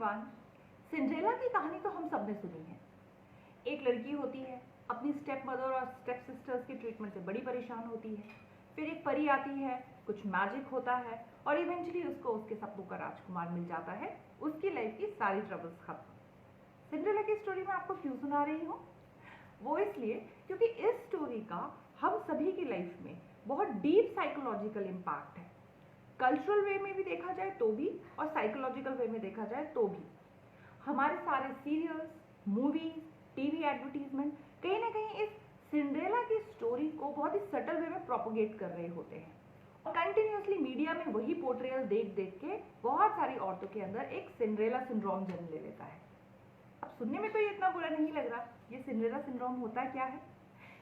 Everyone. Cinderella की कहानी तो हम सब ने सुनी है। एक लड़की होती है, अपनी स्टेप मदर और स्टेप सिस्टर्स के ट्रीटमेंट से बड़ी परेशान होती है। फिर एक परी आती है, कुछ मैजिक होता है और इवेंचुअली उसको उसके सपनों का राजकुमार मिल जाता है। उसकी लाइफ की सारी ट्रबल्स खत्म। सिंड्रेला की स्टोरी मैं आपको क्यों सुना रही हूँ? वो इसलिए क्योंकि इस स्टोरी का हम सभी की लाइफ में बहुत डीप साइकोलॉजिकल इम्पैक्ट है। कल्चरल वे में भी देखा जाए तो भी और साइकोलॉजिकल वे में देखा जाए तो भी। हमारे सारे सीरियल्स, मूवीज, टीवी एडवर्टीजमेंट कहीं ना कहीं इस सिंड्रेला की स्टोरी को बहुत ही सटल वे में प्रोपोगेट कर रहे होते हैं और कंटिन्यूसली मीडिया में वही पोर्ट्रेयल देख देख के बहुत सारी औरतों के अंदर एक सिंड्रेला सिंड्रोम जन्म ले लेता है। अब सुनने में तो ये इतना बुरा नहीं लग रहा। ये सिंड्रेला सिंड्रोम होता क्या है?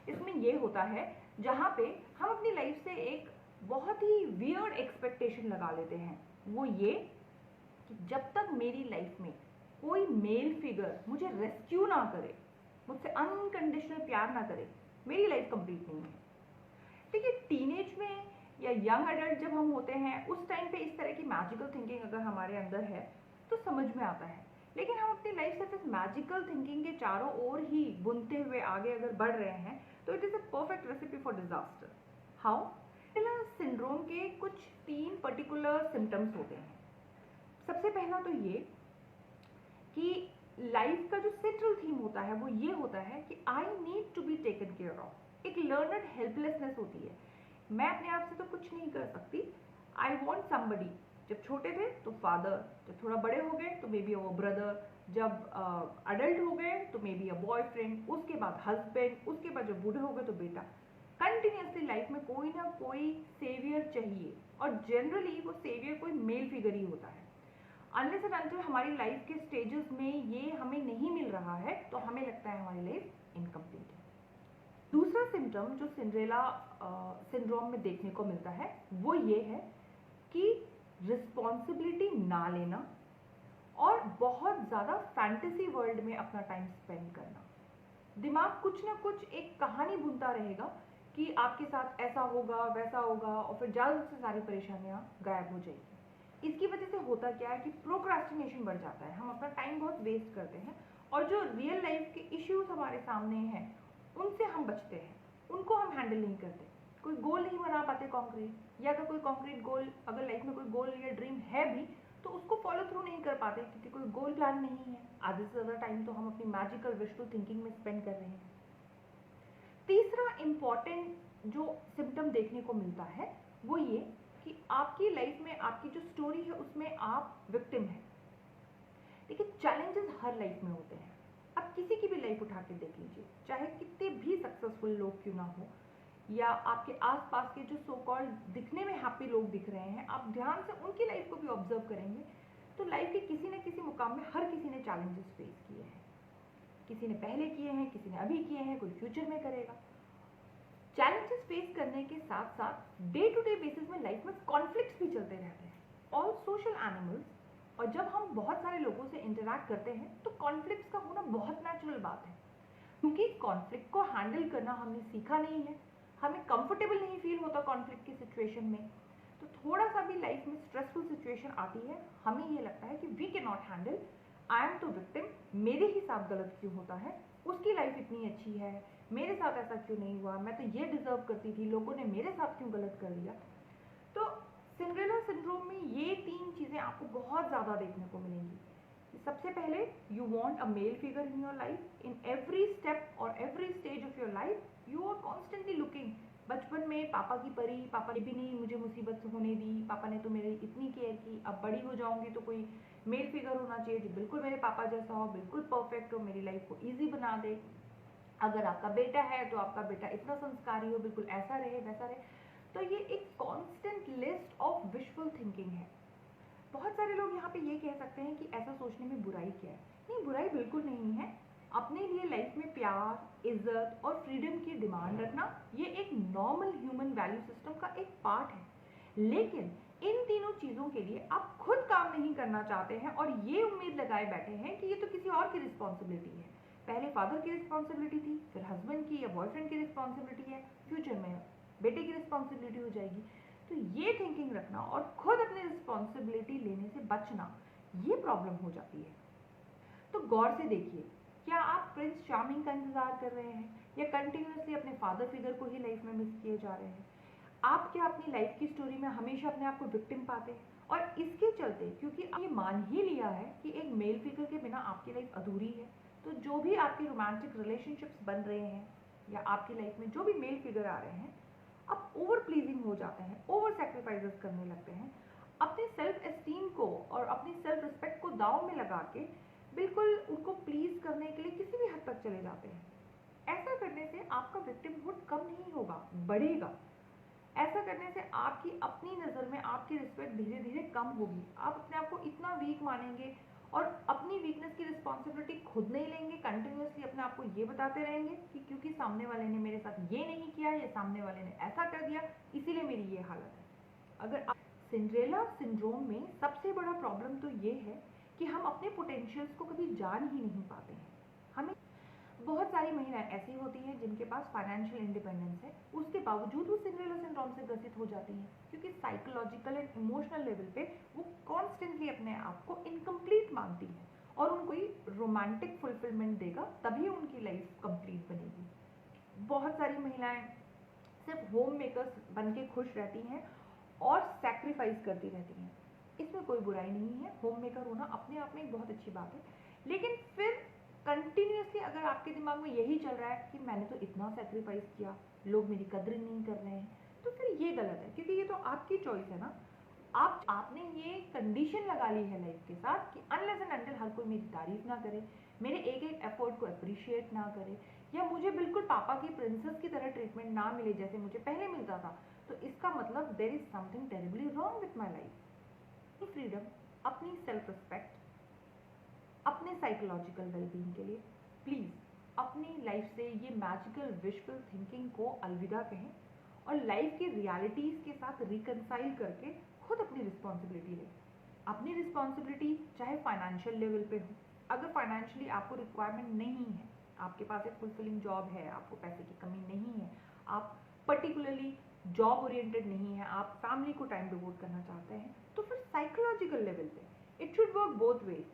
इसमें ये होता है जहाँ पे हम अपनी लाइफ से एक बहुत ही वियर्ड एक्सपेक्टेशन लगा लेते हैं। वो ये कि जब तक मेरी लाइफ में कोई मेल फिगर मुझे रेस्क्यू ना करे, मुझसे अनकंडीशनल प्यार ना करे, मेरी लाइफ कंप्लीट नहीं है। देखिए, टीनेज में या यंग एडल्ट जब हम होते हैं उस टाइम पे इस तरह की मैजिकल थिंकिंग अगर हमारे अंदर है तो समझ में आता है। लेकिन हम अपनी लाइफ से इस मैजिकल थिंकिंग के चारों ओर ही बुनते हुए आगे अगर बढ़ रहे हैं तो it is a perfect recipe for disaster. How? Syndrome के कुछ 3 पर्टिकुलर सिम्टम्स होते हैं। सबसे पहला तो ये कि लाइफ का जो सेंट्रल थीम होता है वो ये होता है कि I need to be taken care of. एक लर्नड हेल्पलेसनेस होती है, मैं अपने आप से तो कुछ नहीं कर सकती, आई वॉन्ट समबडी। जब छोटे थे तो फादर, जब थोड़ा बड़े हो गए तो मे बी वो ब्रदर, जब अडल्ट हो गए तो मे बी अ बॉयफ्रेंड, उसके बाद हस्बैंड, उसके बाद जब बूढ़े हो गए तो बेटा। कंटिन्यूसली लाइफ में कोई ना कोई सेवियर चाहिए और जनरली वो सेवियर कोई मेल फिगर ही होता है। अनलेस एंड अनटिल हमारी लाइफ के स्टेजेस में ये हमें नहीं मिल रहा है तो हमें लगता है हमारी लाइफ इनकम्प्लीट है। दूसरा सिम्टम जो सिंड्रेला सिंड्रोम में देखने को मिलता है वो ये है कि रिस्पॉन्सिबिलिटी ना लेना और बहुत ज़्यादा फैंटेसी वर्ल्ड में अपना टाइम स्पेंड करना। दिमाग कुछ ना कुछ एक कहानी बुनता रहेगा कि आपके साथ ऐसा होगा वैसा होगा और फिर जल्द से सारी परेशानियां गायब हो जाएगी। इसकी वजह से होता क्या है कि प्रोक्रास्टिनेशन बढ़ जाता है, हम अपना टाइम बहुत वेस्ट करते हैं और जो रियल लाइफ के इश्यूज हमारे सामने हैं उनसे हम बचते हैं, उनको हम हैंडल नहीं करते। कोई गोल नहीं बना पाते कॉन्क्रीट, या अगर कोई कॉन्क्रीट गोल, अगर लाइफ में कोई गोल या ड्रीम है भी तो उसको फॉलो थ्रू नहीं कर पाते क्योंकि कोई गोल प्लान नहीं है। आधे से ज़्यादा टाइम तो हम अपनी मैजिकल विजुअल थिंकिंग में स्पेंड कर रहे हैं। तीसरा इम्पॉर्टेंट जो सिम्टम देखने को मिलता है वो ये कि आपकी लाइफ में आपकी जो स्टोरी है उसमें आप विक्टिम हैं। देखिए, चैलेंजेस हर लाइफ में होते हैं। आप किसी की भी लाइफ उठा के देख लीजिए, चाहे कितने भी सक्सेसफुल लोग क्यों ना हो या आपके आसपास के जो सो कॉल्ड दिखने में हैप्पी लोग दिख रहे हैं, आप ध्यान से उनकी लाइफ को भी ऑब्जर्व करेंगे तो लाइफ के किसी न किसी मुकाम में हर किसी ने चैलेंजेस फेस किए हैं। किसी ने पहले किए हैं, किसी ने अभी किए हैं, कोई फ्यूचर में करेगा। चैलेंजेस फेस करने के साथ साथ डे टू डे बेसिस में लाइफ में कॉन्फ्लिक्ट्स भी चलते रहते हैं। ऑल सोशल एनिमल्स, और जब हम बहुत सारे लोगों से इंटरैक्ट करते हैं तो कॉन्फ्लिक्ट्स का होना बहुत नेचुरल बात है क्योंकि कॉन्फ्लिक्ट को हैंडल करना हमने सीखा नहीं है, हमें कंफर्टेबल नहीं फील होता कॉन्फ्लिक्ट की सिचुएशन में। तो थोड़ा सा भी लाइफ में स्ट्रेसफुल सिचुएशन आती है, हमें ये लगता है कि we can not handle, I am to victim, मेरे ही साथ गलत क्यों होता है, उसकी लाइफ इतनी अच्छी है, मेरे साथ ऐसा क्यों नहीं हुआ, मैं तो ये डिजर्व करती थी, लोगों ने मेरे साथ क्यों गलत कर दिया। तो सिंड्रेला सिंड्रोम में ये 3 चीज़ें आपको बहुत ज़्यादा देखने को मिलेंगी। सबसे पहले, you want a male figure in your life, in every step और every stage of your life you are constantly looking. बचपन में पापा की परी, पापा ने भी नहीं मुझे मुसीबत से होने दी, पापा ने तो मेरी इतनी केयर की, अब बड़ी हो जाऊंगी तो कोई मेल फिगर होना चाहिए जो बिल्कुल मेरे पापा जैसा हो, बिल्कुल परफेक्ट हो, मेरी लाइफ को ईजी बना दे। अगर आपका बेटा है तो आपका बेटा इतना संस्कारी हो, बिल्कुल ऐसा रहे वैसा रहे। तो ये एक constant list of visual thinking है। बहुत सारे लोग यहाँ पे ये कह सकते हैं कि ऐसा सोचने में बुराई क्या है। नहीं, बुराई बिल्कुल नहीं है। अपने लिए लाइफ में प्यार, इज्जत और फ्रीडम की डिमांड रखना ये एक नॉर्मल ह्यूमन वैल्यू सिस्टम का एक पार्ट है। लेकिन इन तीनों चीज़ों के लिए आप खुद काम नहीं करना चाहते हैं और ये उम्मीद लगाए बैठे हैं कि ये तो किसी और की रिस्पॉन्सिबिलिटी है। पहले फादर की रिस्पॉन्सिबिलिटी थी, फिर हस्बैंड की या बॉयफ्रेंड की रिस्पॉन्सिबिलिटी है, फ्यूचर में बेटे की रिस्पॉन्सिबिलिटी हो जाएगी। तो ये थिंकिंग रखना और खुद अपनी रिस्पॉन्सिबिलिटी लेने से बचना, ये प्रॉब्लम हो जाती है। तो गौर से देखिए, क्या आप प्रिंस चार्मिंग का इंतजार कर रहे हैं या कंटिन्यूअसली अपने फादर फिगर को ही लाइफ में मिस किए जा रहे हैं? आप क्या अपनी लाइफ की स्टोरी में हमेशा अपने आप को विक्टिम पाते हैं? और इसके चलते, क्योंकि आप ये मान ही लिया है कि एक मेल फिगर के बिना आपकी लाइफ अधूरी है, तो जो भी आपके रोमांटिक रिलेशनशिप्स बन रहे हैं या आपकी लाइफ में जो भी मेल फिगर आ रहे हैं, आप ओवर प्लीजिंग हो जाते हैं, ओवर सेक्रीफाइसेस करने लगते हैं, अपने सेल्फ एस्टीम को और अपनी सेल्फ रिस्पेक्ट को दांव में लगा के बिल्कुल उनको प्लीज करने के लिए किसी भी हद तक चले जाते हैं। ऐसा करने से आपका विक्टिमहुड कम नहीं होगा, बढ़ेगा। ऐसा करने से आपकी अपनी नज़र में आपकी रिस्पेक्ट धीरे धीरे कम होगी। आप अपने आप को इतना वीक मानेंगे और अपनी वीकनेस की रिस्पॉन्सिबिलिटी खुद नहीं लेंगे। कंटिन्यूअसली अपने आप को ये बताते रहेंगे कि क्योंकि सामने वाले ने मेरे साथ ये नहीं किया या सामने वाले ने ऐसा कर दिया, इसीलिए मेरी ये हालत है। अगर सिंड्रेला सिंड्रोम में सबसे बड़ा प्रॉब्लम तो ये है कि हम अपने पोटेंशियल्स को कभी जान ही नहीं पाते हैं। हमें बहुत सारी महिलाएं ऐसी होती हैं जिनके पास फाइनेंशियल इंडिपेंडेंस है, उसके बावजूद वो सिंड्रेला सिंड्रोम से ग्रसित हो जाती हैं, क्योंकि साइकोलॉजिकल एंड इमोशनल लेवल पे वो कॉन्स्टेंटली अपने आप को इनकम्प्लीट मानती हैं और उनको ही रोमांटिक फुलफिलमेंट देगा तभी उनकी लाइफ कंप्लीट बनेगी। बहुत सारी महिलाएं सिर्फ होम मेकर्स बन के खुश रहती हैं और सैक्रिफाइस करती रहती हैं। इसमें कोई बुराई नहीं है, होम मेकर होना अपने आप में एक बहुत अच्छी बात है, लेकिन फिर कंटिन्यूअसली अगर आपके दिमाग में यही चल रहा है कि मैंने तो इतना सैक्रिफाइस किया, लोग मेरी कद्र नहीं कर रहे हैं, तो फिर ये गलत है, क्योंकि ये तो आपकी चॉइस है ना। आपने ये कंडीशन लगा ली है लाइफ के साथ कि अनलेस एंड अनटिल हर कोई मेरी तारीफ ना करे, मेरे एक एक एफर्ट को अप्रिशिएट ना करे, या मुझे बिल्कुल पापा की प्रिंसेस की तरह ट्रीटमेंट ना मिले जैसे मुझे पहले मिलता था, तो इसका मतलब there is something terribly wrong with my life. Freedom, अपनी सेल्फ रिस्पेक्ट, अपने साइकोलॉजिकल वेलबींग के लिए प्लीज अपनी लाइफ से ये मैजिकल विजुअल थिंकिंग को अलविदा कहें और लाइफ की रियलिटीज के साथ रिकंसाइल करके खुद अपनी रिस्पॉन्सिबिलिटी लें। अपनी रिस्पॉन्सिबिलिटी चाहे फाइनेंशियल लेवल पे हो, अगर फाइनेंशियली आपको रिक्वायरमेंट नहीं है, आपके पास एक फुलफिलिंग जॉब है, आपको पैसे की कमी नहीं है, आप पर्टिकुलरली जॉब ओरिएंटेड नहीं है, आप फैमिली को टाइम डिवोट करना चाहते हैं, तो फिर साइकोलॉजिकल लेवल पे it should work both ways.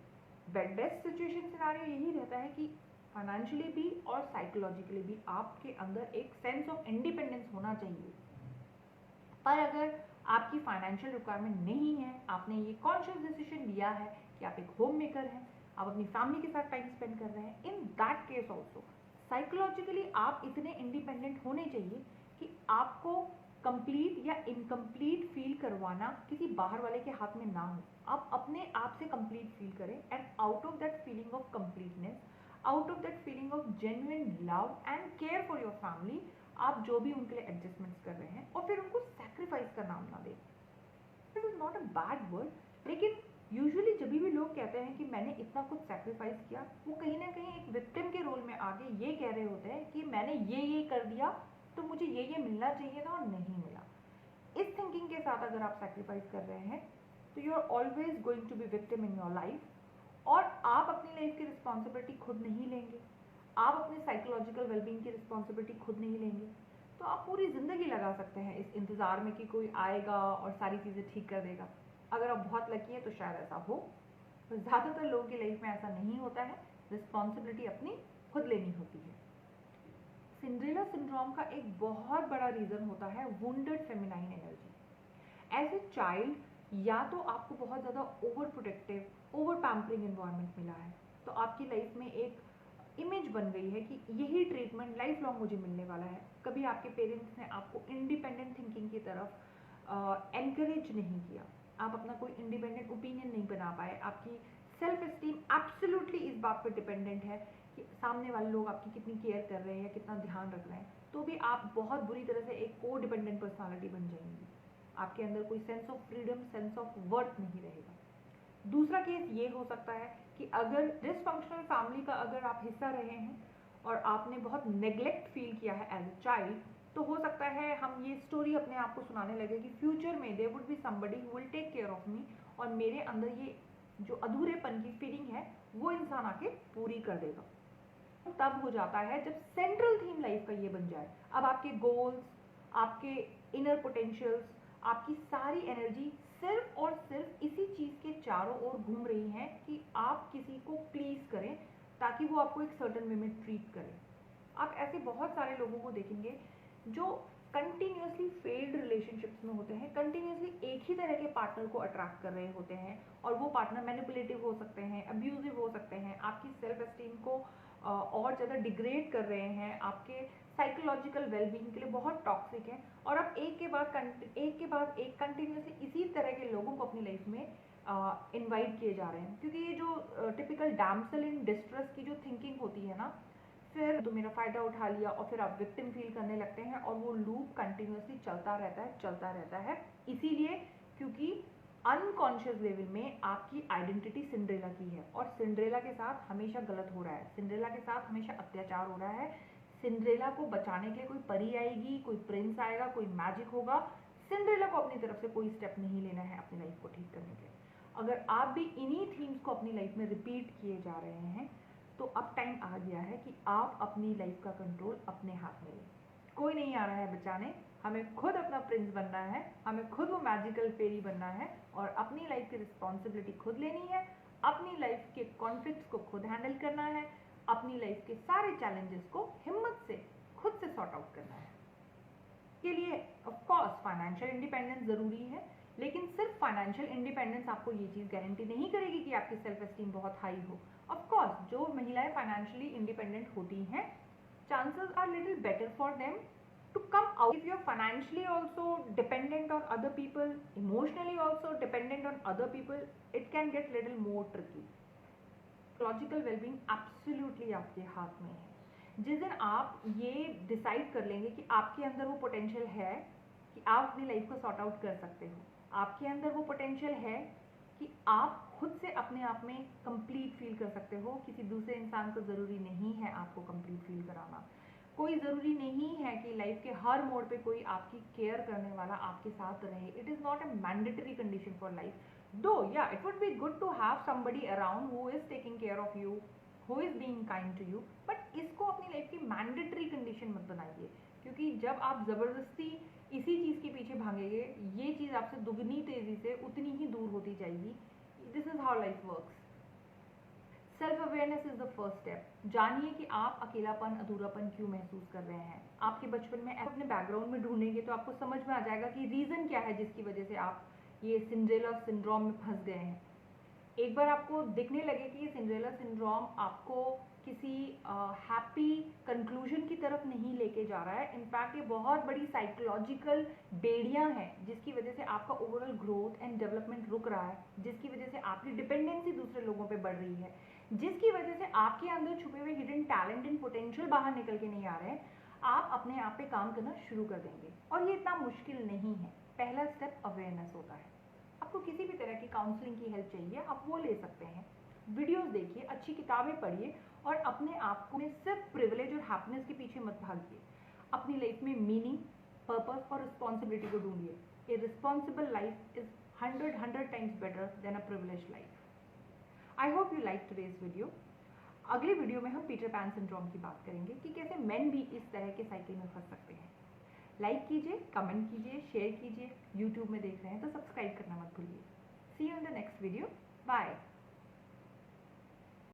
Best situation scenario यही रहता है कि फाइनेंशियली भी और साइकोलॉजिकली भी आपके अंदर एक सेंस ऑफ इंडिपेंडेंस होना चाहिए। पर अगर आपकी फाइनेंशियल रिक्वायरमेंट नहीं है, आपने ये कॉन्शियस डिसीजन लिया है कि आप एक होम मेकर हैं, आप अपनी फैमिली के साथ टाइम स्पेंड कर रहे हैं, in that case also psychologically आप इतने इंडिपेंडेंट होने चाहिए कि आपको कंप्लीट या इनकम्प्लीट फील करवाना किसी बाहर वाले के हाथ में ना हो। आप अपने आप से कंप्लीट फील करें and out of that feeling of completeness, out of that feeling of genuine love and care for your family, आप जो भी उनके लिए एडजस्टमेंट्स कर रहे हैं और फिर उनको सैक्रिफाइस का नाम ना दें। This is not a bad word, लेकिन यूजुअली जब भी लोग कहते हैं कि मैंने इतना कुछ सैक्रिफाइस किया, वो कहीं ना कहीं एक विक्टिम के रोल में आगे ये कह रहे होते हैं कि मैंने ये कर दिया तो मुझे ये मिलना चाहिए था और नहीं मिला। इस थिंकिंग के साथ अगर आप सैक्रिफाइस कर रहे हैं तो you are always going to be victim in your life और आप अपनी लाइफ की रिस्पॉन्सिबिलिटी खुद नहीं लेंगे, आप अपने साइकोलॉजिकल वेलबींग की रिस्पॉन्सिबिलिटी खुद नहीं लेंगे, तो आप पूरी ज़िंदगी लगा सकते हैं इस इंतज़ार में कि कोई आएगा और सारी चीज़ें ठीक कर देगा। अगर आप बहुत लकी हैं तो शायद ऐसा हो, तो ज़्यादातर लोगों की लाइफ में ऐसा नहीं होता है। रिस्पॉन्सिबिलिटी अपनी खुद लेनी होती है। सिंड्रेला सिंड्रोम का एक बहुत बड़ा रीज़न होता है wounded feminine energy. As a child या तो आपको बहुत ज़्यादा over protective, over pampering environment मिला है, तो आपकी लाइफ में एक इमेज बन गई है कि यही ट्रीटमेंट लाइफ लॉन्ग मुझे मिलने वाला है। कभी आपके पेरेंट्स ने आपको इंडिपेंडेंट थिंकिंग की तरफ एनकरेज नहीं किया, आप अपना कोई इंडिपेंडेंट ओपिनियन नहीं बना पाए, आपकी सेल्फ एस्टीम एब्सोल्युटली इस बात पर डिपेंडेंट है कि सामने वाले लोग आपकी कितनी केयर कर रहे हैं, कितना ध्यान रख रहे हैं, तो भी आप बहुत बुरी तरह से एक को डिपेंडेंट पर्सनालिटी बन जाएंगी। आपके अंदर कोई sense of freedom, sense of worth नहीं रहेगा। दूसरा केस ये हो सकता है कि अगर डिसफंक्शनल फैमिली का अगर आप हिस्सा रहे हैं और आपने बहुत नेग्लेक्ट फील किया है एज अ चाइल्ड, तो हो सकता है हम ये स्टोरी अपने आप को सुनाने लगे कि फ्यूचर में there would be somebody who will take care of me, और मेरे अंदर ये जो अधूरेपन की फीलिंग है वो इंसान आके पूरी कर देगा। तब हो जाता है जब सेंट्रल थीम लाइफ का ये बन जाए। अब आपके गोल्स, आपके इनर पोटेंशियल्स, आपकी सारी एनर्जी सिर्फ और सिर्फ इसी चीज़ के चारों ओर घूम रही हैं कि आप किसी को प्लीज़ करें ताकि वो आपको एक सर्टन वे में ट्रीट करें। आप ऐसे बहुत सारे लोगों को देखेंगे जो कंटिन्यूसली फेल्ड रिलेशनशिप्स में होते हैं, कंटिन्यूसली एक ही तरह के पार्टनर को अट्रैक्ट कर रहे होते हैं, और वो पार्टनर मैनिपुलेटिव हो सकते हैं, अब्यूजिव हो सकते हैं, आपकी सेल्फ एस्टीम को और ज़्यादा डिग्रेड कर रहे हैं, आपके साइकोलॉजिकल वेलबींग के लिए बहुत टॉक्सिक है, और आप एक के बाद एक कंटिन्यूसली इसी तरह के लोगों को अपनी लाइफ में इनवाइट किए जा रहे हैं। क्योंकि ये जो टिपिकल डैम्सल इन डिस्ट्रेस की जो थिंकिंग होती है ना, फिर तो मेरा फ़ायदा उठा लिया और फिर आप विक्टिम फील करने लगते हैं, और वो लूप कंटिन्यूसली चलता रहता है। इसीलिए क्योंकि अनकॉन्शियस लेवल में आपकी आइडेंटिटी सिंड्रेला की है, और सिंड्रेला के साथ हमेशा गलत हो रहा है, सिंड्रेला के साथ हमेशा अत्याचार हो रहा है। सिंड्रेला को बचाने के लिए कोई परी आएगी, कोई प्रिंस आएगा, कोई मैजिक होगा। सिंड्रेला को अपनी तरफ से कोई स्टेप नहीं लेना है अपनी लाइफ को ठीक करने के। अगर आप भी इन्हीं थीम्स को अपनी लाइफ में रिपीट किए जा रहे हैं, तो अब टाइम आ गया है कि आप अपनी लाइफ का कंट्रोल अपने हाथ में लें। कोई नहीं आ रहा है बचाने, हमें खुद अपना प्रिंस बनना है, हमें खुद वो मैजिकल फेरी बनना है, और अपनी लाइफ की रिस्पॉन्सिबिलिटी खुद लेनी है, अपनी लाइफ के कॉन्फ्लिक्ट्स को खुद हैंडल करना है, अपनी लाइफ के सारे चैलेंजेस को हिम्मत से खुद से सॉर्ट आउट करना है। के लिए ऑफ कोर्स फाइनेंशियल इंडिपेंडेंस ज़रूरी है, लेकिन सिर्फ फाइनेंशियल इंडिपेंडेंस आपको ये चीज़ गारंटी नहीं करेगी कि आपकी सेल्फ एस्टीम बहुत हाई हो। ऑफ कोर्स जो महिलाएं फाइनेंशियली इंडिपेंडेंट होती हैं, chances are little better for them to come out. If you're financially also dependent on other people, emotionally also dependent on other people, it can get little more tricky. Psychological well-being absolutely आपके हाथ में है। जिस दिन आप ये decide कर लेंगे कि आपके अंदर वो पोटेंशियल है कि आप अपनी लाइफ को सॉर्ट आउट कर सकते हो, आपके अंदर वो पोटेंशियल है कि आप खुद से अपने आप में कंप्लीट फील कर सकते हो, किसी दूसरे इंसान को ज़रूरी नहीं है आपको कंप्लीट फील कराना। कोई ज़रूरी नहीं है कि लाइफ के हर मोड़ पे कोई आपकी केयर करने वाला आपके साथ रहे। It is not a mandatory condition for life, दो या it would be good to have somebody around who is taking care of you, who is being kind to you, but इसको अपनी लाइफ की मैंडेटरी कंडीशन मत बनाइए, क्योंकि जब आप ज़बरदस्ती इसी चीज़ के पीछे भागेंगे, ये चीज़ आपसे दुगनी तेज़ी से उतनी ही दूर होती जाएगी। This is how life works. Self awareness is the first step. जानिए कि आप अकेलापन, अधूरापन क्यों महसूस कर रहे हैं। आपके बचपन में अपने बैकग्राउंड में ढूंढेंगे तो आपको समझ में आ जाएगा कि रीज़न क्या है जिसकी वजह से आप ये सिंड्रेला सिंड्रोम में फंस गए हैं। एक बार आपको दिखने लगे कि ये सिंड्रेला सिंड्रोम आपको किसी हैप्पी कंक्लूजन की तरफ नहीं लेके जा रहा है, इनफैक्ट ये बहुत बड़ी साइकोलॉजिकल बेड़ियां हैं जिसकी वजह से आपका ओवरऑल ग्रोथ एंड डेवलपमेंट रुक रहा है, जिसकी वजह से आपकी डिपेंडेंसी दूसरे लोगों पे बढ़ रही है, जिसकी वजह से आपके अंदर छुपे हुए हिडन टैलेंट एंड पोटेंशियल बाहर निकल के नहीं आ रहे हैं। आप अपने आप पे काम करना शुरू कर देंगे, और ये इतना मुश्किल नहीं है। पहला स्टेप अवेयरनेस होता है। आपको किसी भी तरह की काउंसलिंग की हेल्प चाहिए, आप वो ले सकते हैं। वीडियोस देखिए, अच्छी किताबें पढ़िए, और अपने आप को सिर्फ प्रिविलेज और हैप्पीनेस के पीछे मत भागिए। अपनी लाइफ में मीनिंग, पर्पस और रिस्पॉन्सिबिलिटी को ढूंढिए। ए responsible life is 100 times better than a privileged life. I hope you like today's video. अगले वीडियो में हम पीटर पैन सिंड्रोम की बात करेंगे कि कैसे मेन भी इस तरह के साइकिल में फंस सकते हैं। लाइक कीजिए, कमेंट कीजिए, शेयर कीजिए। यूट्यूब में देख रहे हैं तो सब्सक्राइब करना मत भूलिए। See you in the next video. Bye.